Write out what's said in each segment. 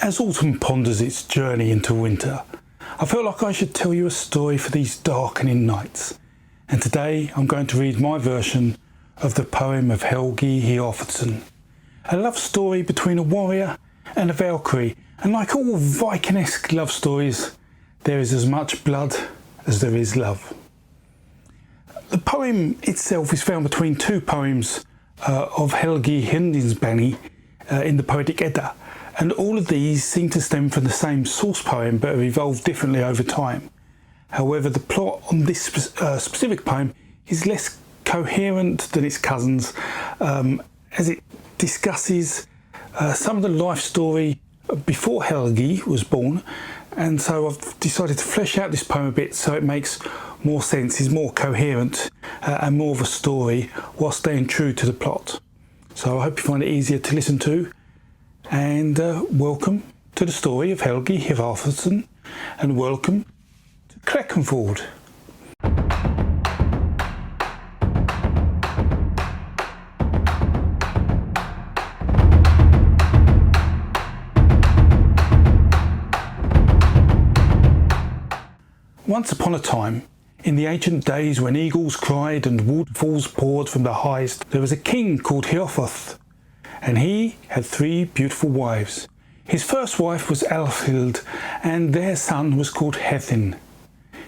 As autumn ponders its journey into winter, I felt like I should tell you a story for these darkening nights. And today I'm going to read my version of the Poem of Helgi Hiorvardsson, a love story between a warrior and a Valkyrie, and like all Viking-esque love stories, there is as much blood as there is love. The poem itself is found between two poems of Helgi Hiorvardsson in the Poetic Edda, and all of these seem to stem from the same source poem but have evolved differently over time. However, the plot on this specific poem is less coherent than its cousins, as it discusses some of the life story before Helgi was born, and so I've decided to flesh out this poem a bit so it makes more sense, is more coherent and more of a story while staying true to the plot. So I hope you find it easier to listen to, and welcome to the story of Helgi Hiorvardsson, and welcome to Kleckenford. Once upon a time, in the ancient days when eagles cried and waterfalls poured from the highest, there was a king called Hiorvardsson, and he had 3 beautiful wives. His first wife was Alfhild, and their son was called Hethin.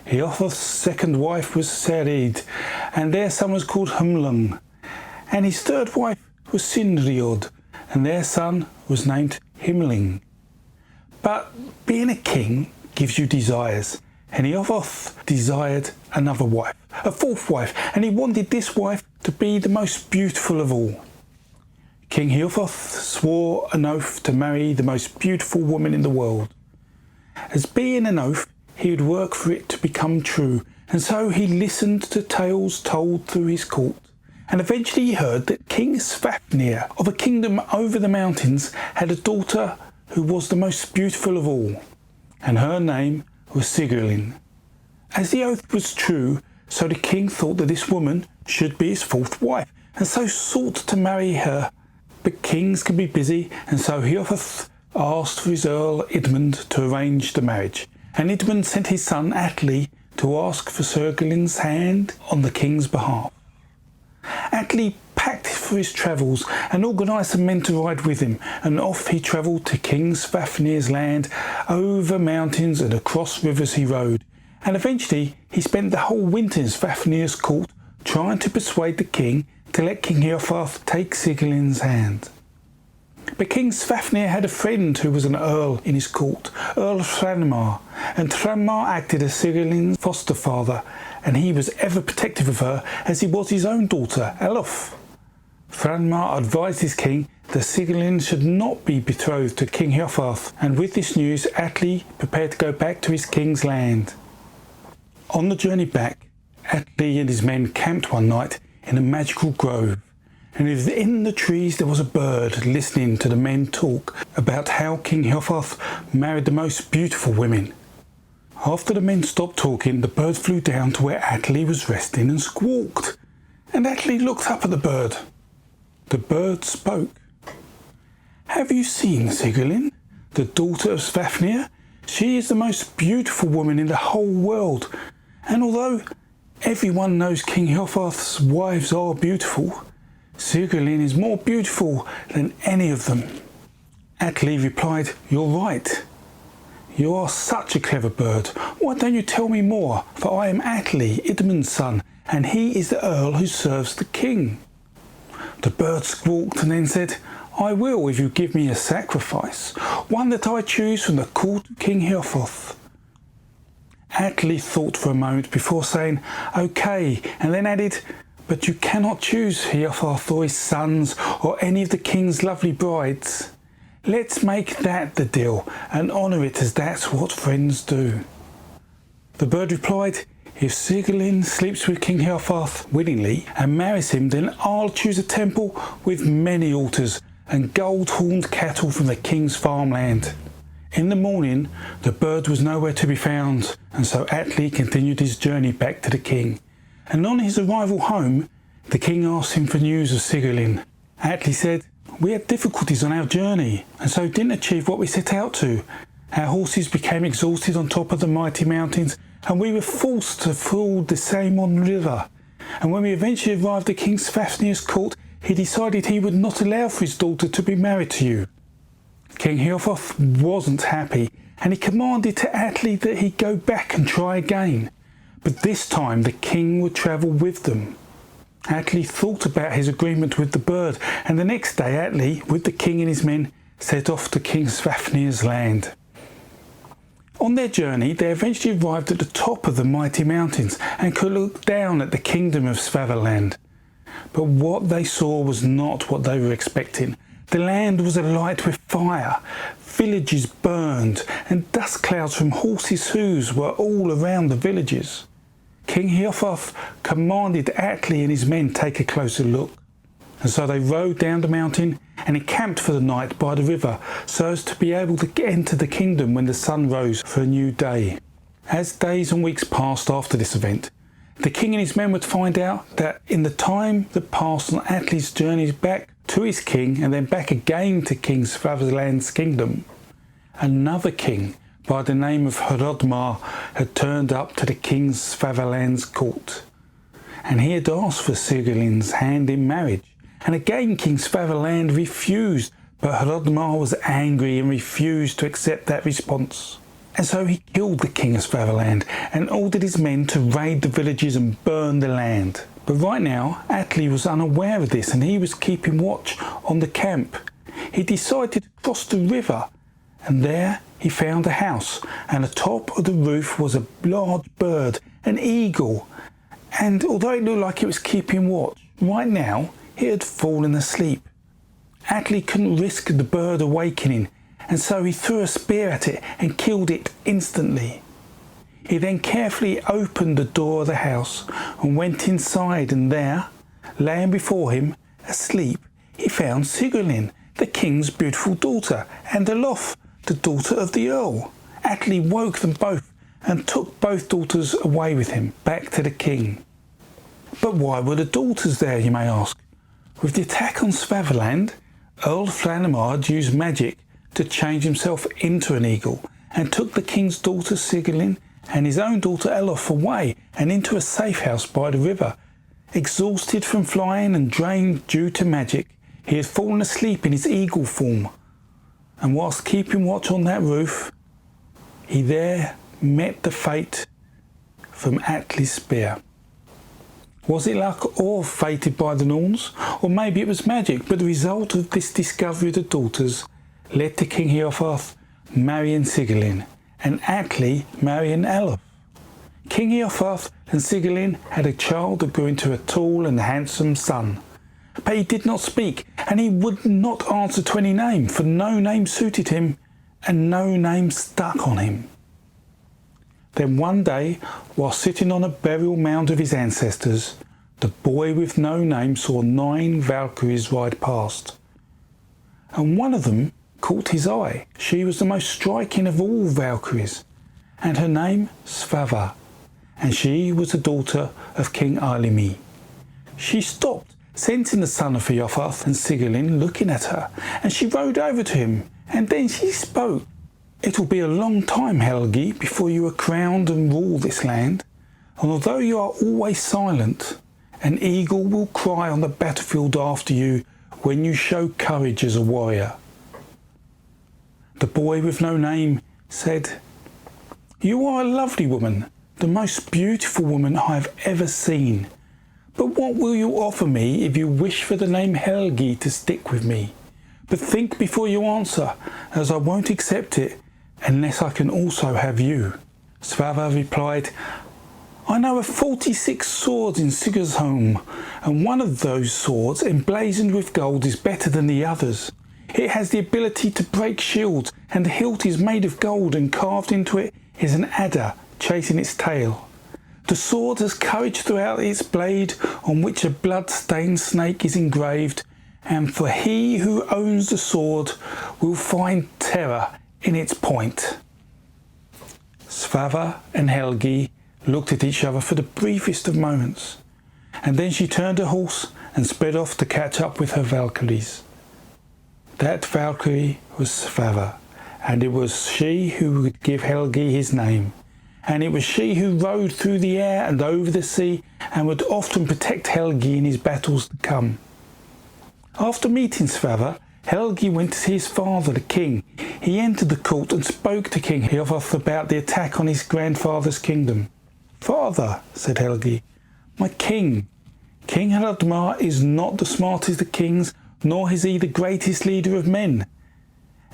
Hiorvardsson's second wife was Serid, and their son was called Humlung. And his third wife was Sinriod, and their son was named Himling. But being a king gives you desires, and Hiorvardsson desired another wife, a 4th wife, and he wanted this wife to be the most beautiful of all. King Hiorvardsson swore an oath to marry the most beautiful woman in the world. As being an oath, he would work for it to become true, and so he listened to tales told through his court, and eventually he heard that King Svafnir of a kingdom over the mountains had a daughter who was the most beautiful of all, and her name was Sigurlin. As the oath was true, so the king thought that this woman should be his 4th wife, and so sought to marry her. But kings can be busy, and so Hiorvardsson asked for his Earl Idmund to arrange the marriage, and Idmund sent his son Atli to ask for Sigurlin's hand on the king's behalf. Atli packed for his travels and organised some men to ride with him, and off he travelled to King Svafnir's land. Over mountains and across rivers he rode, and eventually he spent the whole winter in Svafnir's court trying to persuade the king to let King Hiorvardsson take Sigurlin's hand. But King Svafnir had a friend who was an earl in his court, Earl Thranmar, and Thranmar acted as Sigurlin's foster father, and he was ever protective of her as he was his own daughter, Elf. Thranmar advised his king that Sigurlin should not be betrothed to King Hiorvardsson, and with this news Atli prepared to go back to his king's land. On the journey back, Atli and his men camped one night in a magical grove, and within the trees there was a bird listening to the men talk about how King Hiorvardsson married the most beautiful women. After the men stopped talking, the bird flew down to where Atli was resting and squawked, and Atli looked up at the bird. The bird spoke. "Have you seen Sigurlin, the daughter of Svafnir? She is the most beautiful woman in the whole world, and although everyone knows King Hiorvardsson's wives are beautiful, Sigurlin is more beautiful than any of them." Atli replied, "You're right. You are such a clever bird. Why don't you tell me more? For I am Atli, Idmund's son, and he is the earl who serves the king." The bird squawked and then said, "I will if you give me a sacrifice, one that I choose from the court of King Hiorvardsson." Atli thought for a moment before saying, "Okay," and then added, "But you cannot choose Hiorvardsson or his sons or any of the king's lovely brides. Let's make that the deal and honour it as that's what friends do." The bird replied, "If Sigurlin sleeps with King Hiorvardsson willingly and marries him, then I'll choose a temple with many altars and gold-horned cattle from the king's farmland." In the morning, the bird was nowhere to be found, and so Atli continued his journey back to the king. And on his arrival home, the king asked him for news of Sigurlin. Atli said, we had difficulties on our journey and so didn't achieve what we set out to. Our horses became exhausted on top of the mighty mountains and we were forced to ford the Samon River. And when we eventually arrived at King Svafnir's court, he decided he would not allow for his daughter to be married to you. King Hiorvardsson wasn't happy and he commanded to Atli that he go back and try again. But this time the king would travel with them. Atli thought about his agreement with the bird, and the next day Atli, with the king and his men, set off to King Svafnir's land. On their journey they eventually arrived at the top of the mighty mountains and could look down at the kingdom of Svavaland. But what they saw was not what they were expecting. The land was alight with fire, villages burned, and dust clouds from horses' hooves were all around the villages. King Hiorvardsson commanded Atli and his men take a closer look. And so they rode down the mountain and encamped for the night by the river so as to be able to enter the kingdom when the sun rose for a new day. As days and weeks passed after this event, the king and his men would find out that in the time that passed on Atli's journeys back to his king and then back again to King Svavaland's kingdom, another king by the name of Hrodmar had turned up to the King Svavaland's court, and he had asked for Sigurlin's hand in marriage, and again King Svavaland refused, but Hrodmar was angry and refused to accept that response. And so he killed the King of Svavaland and ordered his men to raid the villages and burn the land. But right now Atli was unaware of this and he was keeping watch on the camp. He decided to cross the river, and there he found a house, and atop of the roof was a large bird, an eagle, and although it looked like it was keeping watch, right now it had fallen asleep. Atli couldn't risk the bird awakening, and so he threw a spear at it and killed it instantly. He then carefully opened the door of the house and went inside, and there, laying before him, asleep, he found Sigurlin, the king's beautiful daughter, and Olof, the daughter of the earl. Atli woke them both and took both daughters away with him back to the king. But why were the daughters there, you may ask? With the attack on Svavaland, Earl Flanamard used magic to change himself into an eagle and took the king's daughter Sigurlin and his own daughter Olof away and into a safe house by the river. Exhausted from flying and drained due to magic, he had fallen asleep in his eagle form. And whilst keeping watch on that roof, he there met the fate from Atli's spear. Was it luck or fated by the Norns? Or maybe it was magic, but the result of this discovery of the daughters led to King Hiorvardsson marrying Sigurlin and Atli marrying Olof. King Hiorvardsson and Sigurlin had a child that grew into a tall and handsome son. But he did not speak, and he would not answer to any name, for no name suited him, and no name stuck on him. Then one day, while sitting on a burial mound of his ancestors, the boy with no name saw 9 Valkyries ride past. And one of them caught his eye. She was the most striking of all Valkyries, and her name Svava, and she was the daughter of King Arlimi. She stopped, sensing the son of Hiorvardsson and Sigurlin looking at her, and she rode over to him, and then she spoke. "It will be a long time, Helgi, before you are crowned and rule this land, and although you are always silent, an eagle will cry on the battlefield after you when you show courage as a warrior." The boy with no name said, "You are a lovely woman, the most beautiful woman I have ever seen. But what will you offer me if you wish for the name Helgi to stick with me? But think before you answer, as I won't accept it unless I can also have you." Svava replied, "I know of 46 swords in Sigurdsholm, and one of those swords, emblazoned with gold, is better than the others. It has the ability to break shields, and the hilt is made of gold, and carved into it is an adder chasing its tail. The sword has courage throughout its blade, on which a blood-stained snake is engraved, and for he who owns the sword will find terror in its point." Svava and Helgi looked at each other for the briefest of moments, and then she turned her horse and sped off to catch up with her Valkyries. That Valkyrie was Sverre, and it was she who would give Helgi his name. And it was she who rode through the air and over the sea and would often protect Helgi in his battles to come. After meeting Sverre, Helgi went to see his father, the king. He entered the court and spoke to King Hiorvardsson about the attack on his grandfather's kingdom. "Father," said Helgi, "my king, King Hiorvardson is not the smartest of kings, nor is he the greatest leader of men.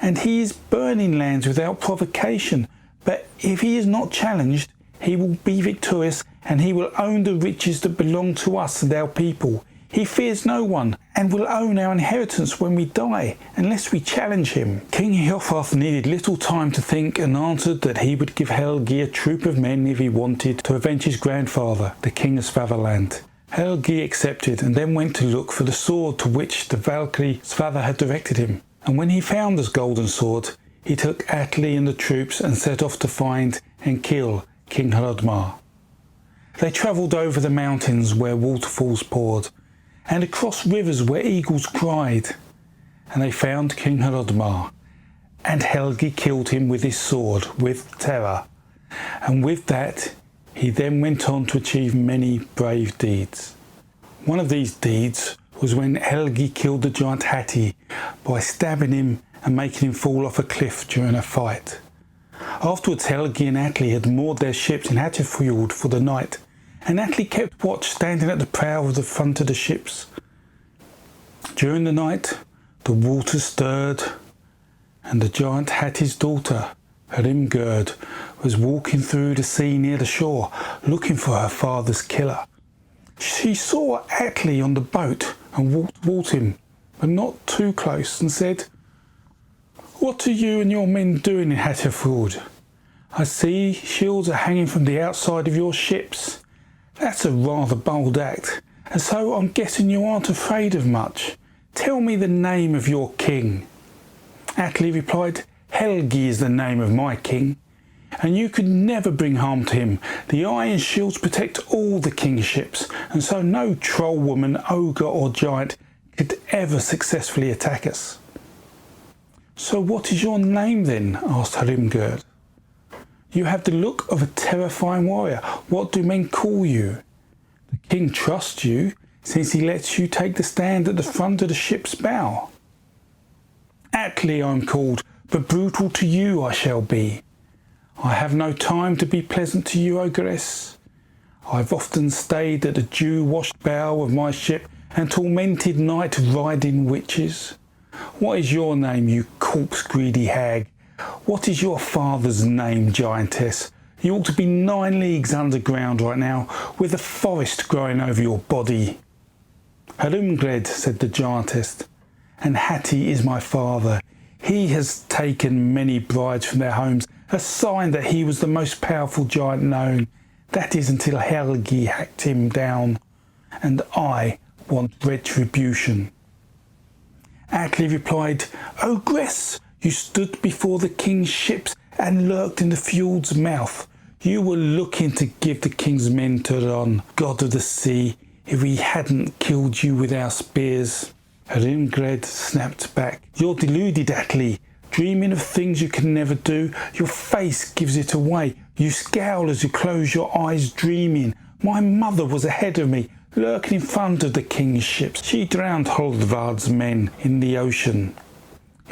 And he is burning lands without provocation. But if he is not challenged, he will be victorious, and he will own the riches that belong to us and our people. He fears no one, and will own our inheritance when we die, unless we challenge him." King Hiorvardsson needed little time to think, and answered that he would give Helgi a troop of men if he wanted to avenge his grandfather, the king of Sverreland. Helgi accepted, and then went to look for the sword to which the Valkyrie Sverre had directed him. And when he found this golden sword, he took Atli and the troops and set off to find and kill King Hiorvardson. They travelled over the mountains where waterfalls poured, and across rivers where eagles cried. And they found King Hiorvardson, and Helgi killed him with his sword, with terror. And with that, he then went on to achieve many brave deeds. One of these deeds was when Helgi killed the giant Hati by stabbing him and making him fall off a cliff during a fight. Afterwards, Helgi and Atli had moored their ships in Hattifjord for the night, and Atli kept watch standing at the prow of the front of the ships. During the night, the water stirred, and the giant Hati's daughter, Hrimgerd, was walking through the sea near the shore, looking for her father's killer. She saw Atli on the boat and walked towards him, but not too close, and said, "What are you and your men doing in Hattifjord? I see shields are hanging from the outside of your ships. That's a rather bold act, and so I'm guessing you aren't afraid of much. Tell me the name of your king." Atli replied, "Helgi is the name of my king, and you could never bring harm to him. The iron shields protect all the king's ships, and so no troll woman, ogre or giant could ever successfully attack us." "So what is your name then?" asked Hrimgerd. "You have the look of a terrifying warrior. What do men call you?" "The king trusts you, since he lets you take the stand at the front of the ship's bow." "Atli I'm called, but brutal to you I shall be. I have no time to be pleasant to you, ogress. I've often stayed at the dew-washed bow of my ship and tormented night-riding witches. What is your name, you corpse-greedy hag? What is your father's name, giantess? You ought to be 9 leagues underground right now, with a forest growing over your body." "Hrimgred," said the giantess, "and Hati is my father. He has taken many brides from their homes, a sign that he was the most powerful giant known. That is until Helgi hacked him down, and I want retribution." Atli replied, "Ogress, you stood before the king's ships and lurked in the fjord's mouth. You were looking to give the king's men to Ron, god of the sea, if we hadn't killed you with our spears." Hrimgred snapped back, "You're deluded, Atli, dreaming of things you can never do. Your face gives it away. You scowl as you close your eyes dreaming. My mother was ahead of me, lurking in front of the king's ships. She drowned Hiorvard's men in the ocean.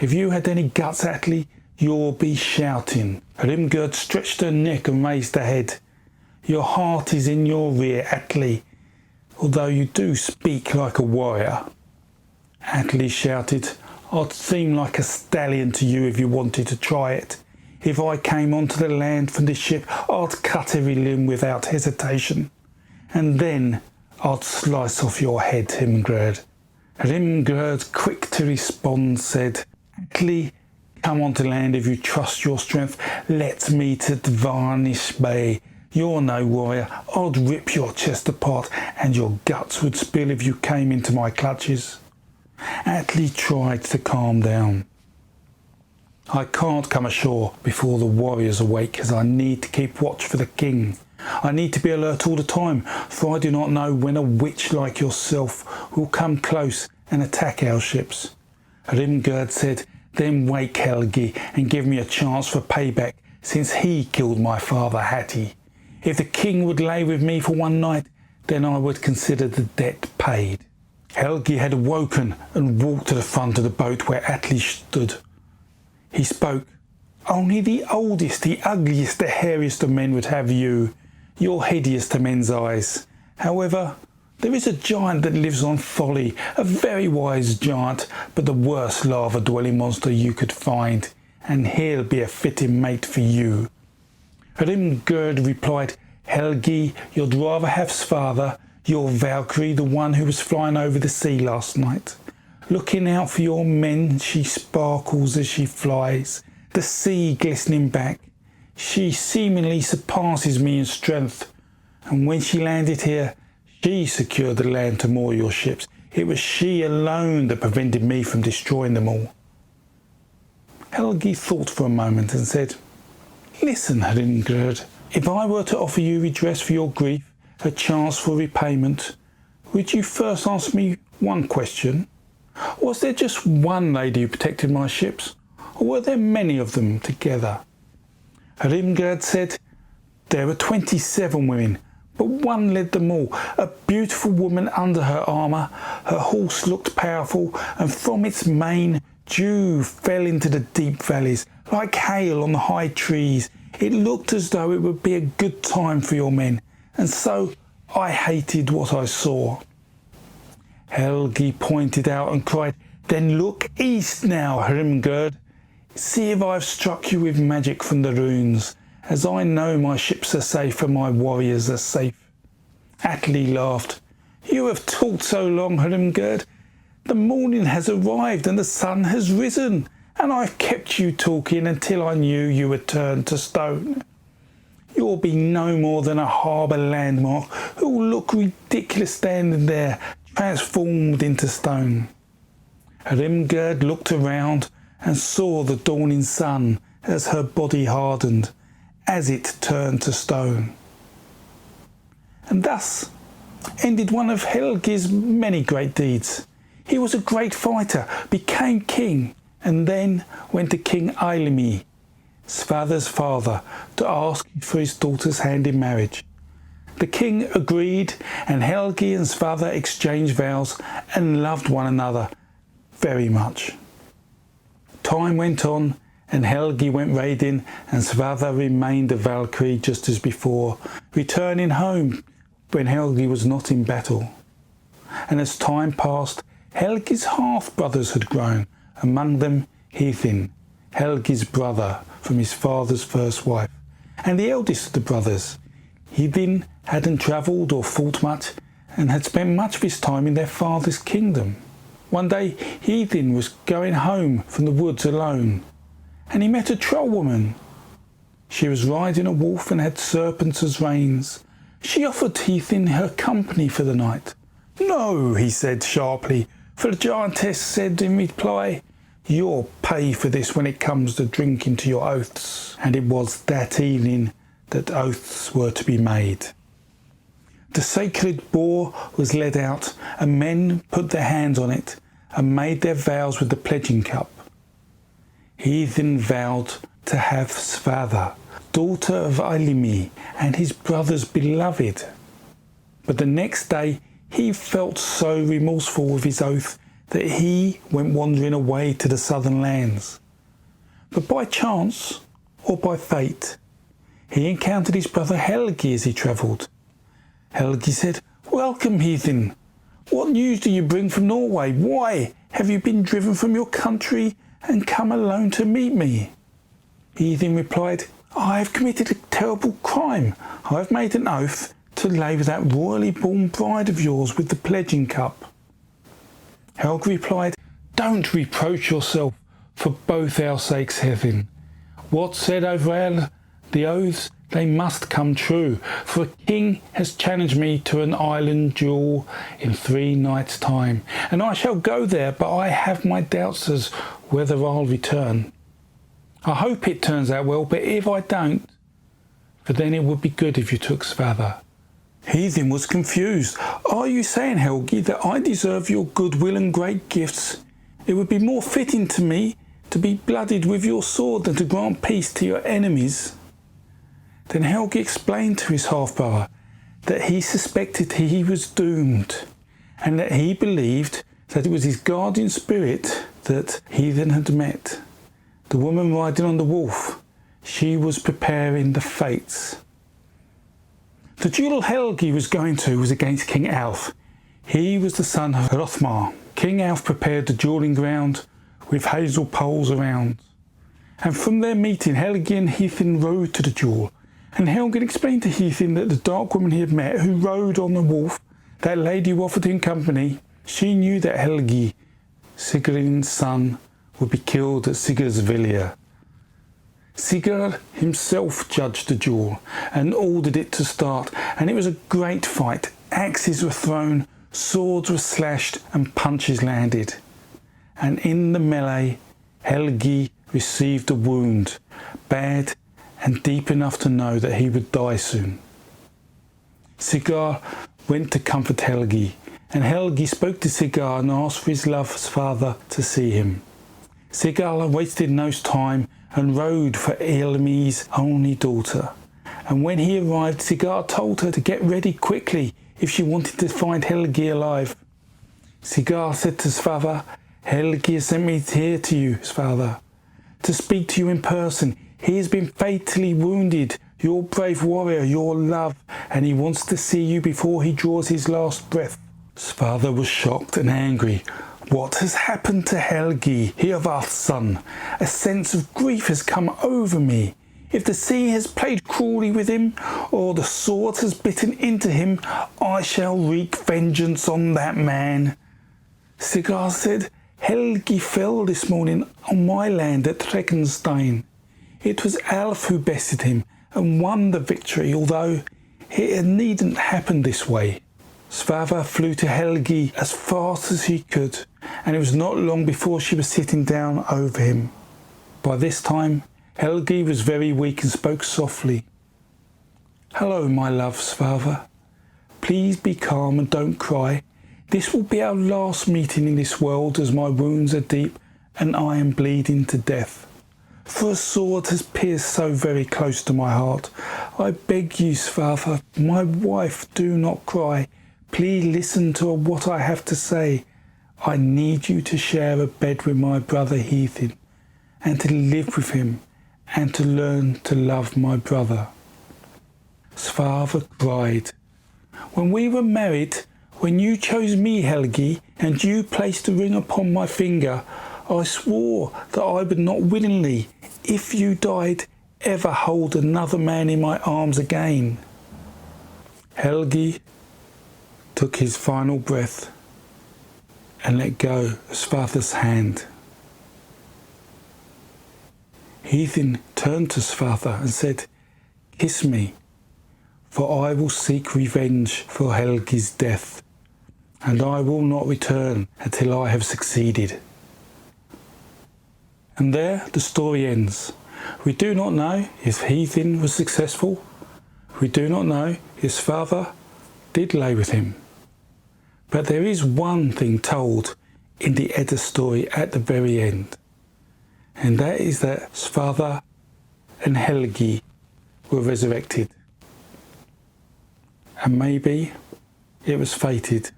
If you had any guts, Atli, you'll be shouting." Hrimgerd stretched her neck and raised her head. "Your heart is in your rear, Atli, although you do speak like a warrior." Atli shouted, "I'd seem like a stallion to you if you wanted to try it. If I came onto the land from this ship, I'd cut every limb without hesitation. And then I'd slice off your head, Hrimgerd." Hrimgerd, quick to respond, said, "Atli, come onto land if you trust your strength. Let me to Varnish Bay. You're no warrior. I'd rip your chest apart, and your guts would spill if you came into my clutches." Atli tried to calm down. "I can't come ashore before the warriors awake, as I need to keep watch for the king. I need to be alert all the time, for I do not know when a witch like yourself will come close and attack our ships. Hrimgerd said, "Then wake Helgi and give me a chance for payback, since he killed my father Hati. If the king would lay with me for one night, then I would consider the debt paid." Helgi had awoken and walked to the front of the boat where Atli stood. He spoke. "Only the oldest, the ugliest, the hairiest of men would have you. You're hideous to men's eyes. However, there is a giant that lives on Folly, a very wise giant, but the worst lava-dwelling monster you could find, and he'll be a fitting mate for you." Hrimgerd replied, "Helgi, you'd rather have Svatha, your Valkyrie, the one who was flying over the sea last night. Looking out for your men, she sparkles as she flies, the sea glistening back. She seemingly surpasses me in strength, and when she landed here, she secured the land to moor your ships. It was she alone that prevented me from destroying them all." Helgi thought for a moment and said, "Listen, Hrimgerd, if I were to offer you redress for your grief, a chance for repayment, would you first answer me one question? Was there just one lady who protected my ships, or were there many of them together?" Hrimgerd said, "There were 27 women, but one led them all, a beautiful woman under her armour. Her horse looked powerful, and from its mane dew fell into the deep valleys, like hail on the high trees. It looked as though it would be a good time for your men, and so I hated what I saw." Helgi pointed out and cried, "Then look east now, Hrimgerd. See if I have struck you with magic from the runes, as I know my ships are safe and my warriors are safe." Atli laughed. "You have talked so long, Hrimgerd. The morning has arrived and the sun has risen, and I've kept you talking until I knew you were turned to stone. You'll be no more than a harbour landmark who will look ridiculous standing there, transformed into stone." Hrimgerd looked around and saw the dawning sun as her body hardened, as it turned to stone. And thus ended one of Helgi's many great deeds. He was a great fighter, became king, and then went to King Eylimi, Svatha's father, to ask for his daughter's hand in marriage. The king agreed, and Helgi and Svatha exchanged vows and loved one another very much. Time went on, and Helgi went raiding, and Svatha remained a Valkyrie just as before, returning home when Helgi was not in battle. And as time passed, Helgi's half-brothers had grown, among them Hithin, Helgi's brother from his father's first wife, and the eldest of the brothers. Hithin hadn't travelled or fought much, and had spent much of his time in their father's kingdom. One day Hithin was going home from the woods alone, and he met a troll woman. She was riding a wolf and had serpents as reins. She offered Hithin her company for the night. "No," he said sharply, for the giantess said in reply, "You'll pay for this when it comes to drinking to your oaths." And it was that evening that oaths were to be made. The sacred boar was led out, and men put their hands on it and made their vows with the pledging cup. Hithin vowed to have Svatha, daughter of Eylimi, and his brother's beloved. But the next day he felt so remorseful with his oath that he went wandering away to the southern lands. But by chance, or by fate, he encountered his brother Helgi as he travelled. Helgi said, "Welcome, Hithin. What news do you bring from Norway? Why have you been driven from your country and come alone to meet me?" Hithin replied, "I have committed a terrible crime. I have made an oath to lay with that royally born bride of yours with the pledging cup." Helgi replied, "Don't reproach yourself for both our sakes, Hithin. What's said over the oaths, they must come true, for a king has challenged me to an island duel in 3 nights' time, and I shall go there, but I have my doubts as whether I'll return. I hope it turns out well, but if I don't, for then it would be good if you took Svatha." Hithin was confused. "Are you saying, Helgi, that I deserve your goodwill and great gifts, It would be more fitting to me to be blooded with your sword than to grant peace to your enemies." Then Helgi explained to his half-brother that he suspected he was doomed, and that he believed that it was his guardian spirit that Heathen had met. The woman riding on the wolf, she was preparing the fates. The duel Helgi was going to was against King Alf. He was the son of Hrothmar. King Alf prepared the duelling ground with hazel poles around. And from their meeting, Helgi and Heathen rode to the duel. And Helgi explained to Heathen that the dark woman he had met, who rode on the wolf, that lady who offered him company, she knew that Helgi, Sigurd's son, would be killed at Sigurdsvilja. Sigurd himself judged the duel and ordered it to start, and it was a great fight. Axes were thrown, swords were slashed, and punches landed. And in the melee, Helgi received a wound, bad and deep enough to know that he would die soon. Sigurd went to comfort Helgi, and Helgi spoke to Sigurd and asked for his love's father to see him. Sigurd wasted no time and rode for Ilmi's only daughter. And when he arrived, Sigurd told her to get ready quickly if she wanted to find Helgi alive. Sigurd said to Svafa, "Helgi has sent me here to you, Svafa, to speak to you in person. He has been fatally wounded, your brave warrior, your love, and he wants to see you before he draws his last breath." Svafa was shocked and angry. What has happened to Helgi Hiorvardsson? A sense of grief has come over me. If the sea has played cruelly with him, or the sword has bitten into him, I shall wreak vengeance on that man. Sigurd said, "Helgi fell this morning on my land at Regenstein. It was Alf who bested him and won the victory, although it needn't happen this way." Svafa flew to Helgi as fast as he could, and it was not long before she was sitting down over him. By this time, Helgi was very weak and spoke softly. "Hello, my love, Svafa. Please be calm and don't cry. This will be our last meeting in this world, as my wounds are deep and I am bleeding to death. For a sword has pierced so very close to my heart. I beg you, Svafa, my wife, do not cry. Please listen to what I have to say. I need you to share a bed with my brother Heathen, and to live with him, and to learn to love my brother." Svafa cried, "When we were married, when you chose me, Helgi, and you placed the ring upon my finger, I swore that I would not willingly, if you died, ever hold another man in my arms again." Helgi took his final breath and let go of Svafa's hand. Heathen turned to Svafa and said, "Kiss me, for I will seek revenge for Helgi's death, and I will not return until I have succeeded." And there the story ends. We do not know if Heathen was successful. We do not know if Svafa did lay with him. But there is one thing told in the Edda story at the very end, and that is that Svafa and Helgi were resurrected. And maybe it was fated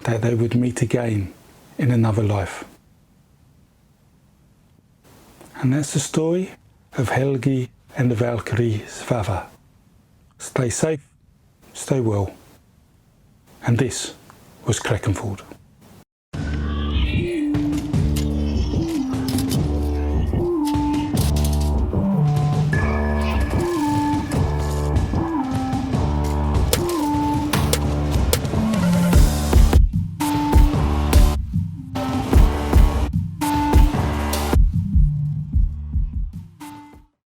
that they would meet again in another life. And that's the story of Helgi and the Valkyrie Svafa. Stay safe, stay well. And this was Cleckenford.